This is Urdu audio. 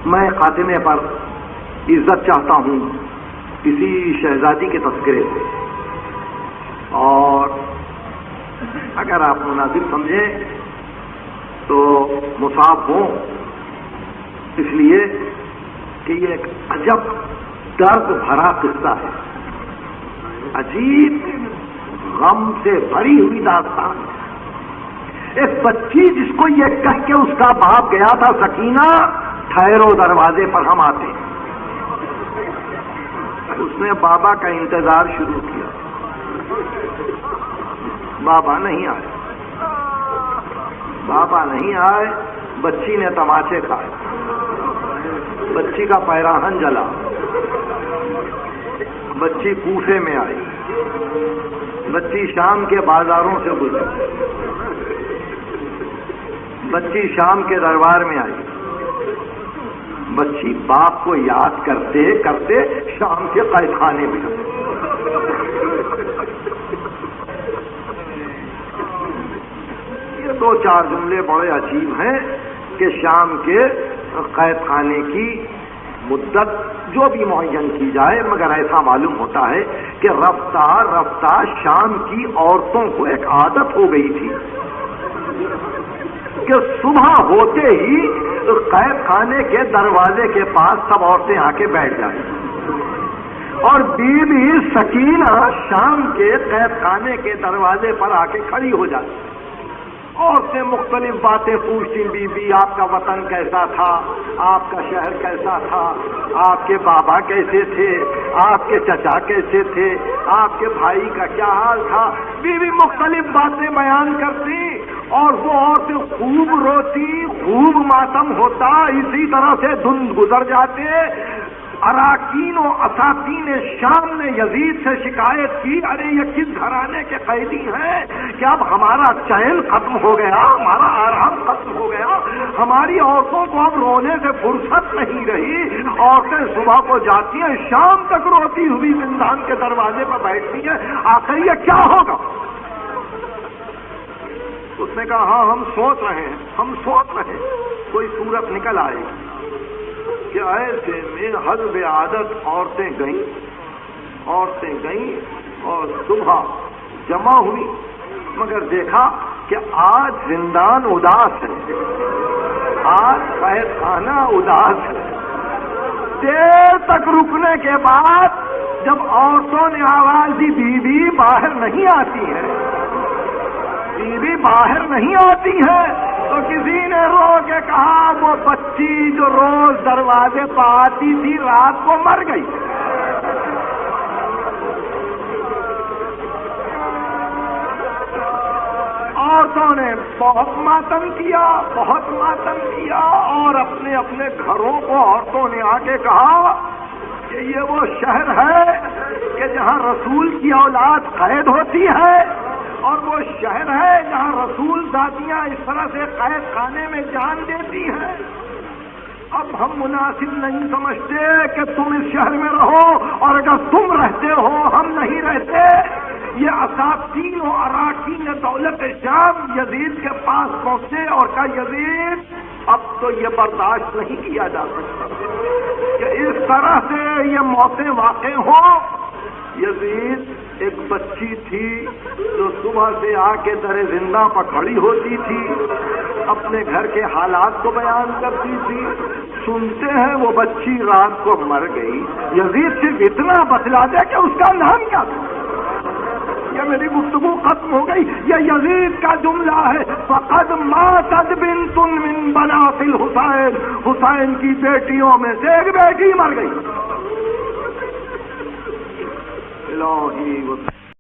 میں خاتمے پر عزت چاہتا ہوں کسی شہزادی کے تذکرے سے، اور اگر آپ مناسب سمجھیں تو مصاب ہوں، اس لیے کہ یہ ایک عجب درد بھرا قصہ ہے، عجیب غم سے بھری ہوئی داستان ہے۔ ایک بچی جس کو یہ کہہ کے اس کا باپ گیا تھا، سکینہ ٹھہرو دروازے پر ہم آتے ہیں، اس نے بابا کا انتظار شروع کیا، بابا نہیں آئے، بابا نہیں آئے، بچی نے تماچے کھائے، بچی کا پیراہن جلا، بچی کوفے میں آئی، بچی شام کے بازاروں سے گزری، بچی شام کے دربار میں آئی، بچی باپ کو یاد کرتے کرتے شام کے قید خانے میں گئی۔ یہ دو چار جملے بڑے عجیب ہیں کہ شام کے قید خانے کی مدت جو بھی معین کی جائے، مگر ایسا معلوم ہوتا ہے کہ رفتہ رفتہ شام کی عورتوں کو ایک عادت ہو گئی تھی کہ صبح ہوتے ہی قید خانے کے دروازے کے پاس سب عورتیں آ کے بیٹھ جائیں، اور بی بی سکینہ شام کے قید خانے کے دروازے پر آ کے کھڑی ہو جاتی، عورتیں مختلف باتیں پوچھتی، بی بی آپ کا وطن کیسا تھا، آپ کا شہر کیسا تھا، آپ کے بابا کیسے تھے، آپ کے چچا کیسے تھے، آپ کے بھائی کا کیا حال تھا، بی بی مختلف باتیں بیان کرتی، اور وہ عورتیں خوب روتی، خوب ماتم ہوتا، اسی طرح سے دن گزر جاتے۔ اراکین و اساطین شام نے یزید سے شکایت کی، ارے یہ کس گھرانے کے قیدی ہیں کہ اب ہمارا چین ختم ہو گیا، ہمارا آرام ختم ہو گیا، ہماری عورتوں کو اب رونے سے فرصت نہیں رہی، عورتیں صبح کو جاتی ہیں، شام تک روتی ہوئی زندان کے دروازے پر بیٹھتی ہیں، آخر یہ کیا ہوگا؟ اس نے کہا ہاں ہم سوچ رہے ہیں، ہم سوچ رہے ہیں کوئی صورت نکل آئے گی کہ ایسے میں حسب عادت عورتیں گئیں اور صبح جمع ہوئی، مگر دیکھا کہ آج زندان اداس ہے، آج قید خانہ اداس ہے۔ دیر تک رکنے کے بعد جب عورتوں نے آواز دی بی بی باہر نہیں آتی ہے، بی بی باہر نہیں آتی ہے، تو کسی نے رو کے کہا وہ بچی جو روز دروازے پہ آتی تھی رات کو مر گئی۔ عورتوں نے بہت ماتم کیا، اور اپنے اپنے گھروں کو عورتوں نے آ کے کہا کہ یہ وہ شہر ہے کہ جہاں رسول کی اولاد قید ہوتی ہے، اور وہ شہر ہے جہاں رسول ذاتیاں اس طرح سے قید خانے میں جان دیتی ہیں۔ اب ہم مناسب نہیں سمجھتے کہ تم اس شہر میں رہو، اور اگر تم رہتے ہو ہم نہیں رہتے۔ یہ اساطین و اراکین دولت شام یزید کے پاس پہنچے اور کہا یزید اب تو یہ برداشت نہیں کیا جا سکتا کہ اس طرح سے یہ موتیں واقع ہوں۔ یزید ایک بچی تھی جو صبح سے آ کے در زندہ پر کھڑی ہوتی تھی، اپنے گھر کے حالات کو بیان کرتی تھی، سنتے ہیں وہ بچی رات کو مر گئی۔ یزید صرف اتنا بتلا دے کہ اس کا نام کیا تھا، یہ میری گفتگو ختم ہو گئی۔ یہ یزید کا جملہ ہے، فقد ماتت بنت من بنات الحسین، حسین کی بیٹیوں میں سے ایک بیٹی مر گئی۔ الہی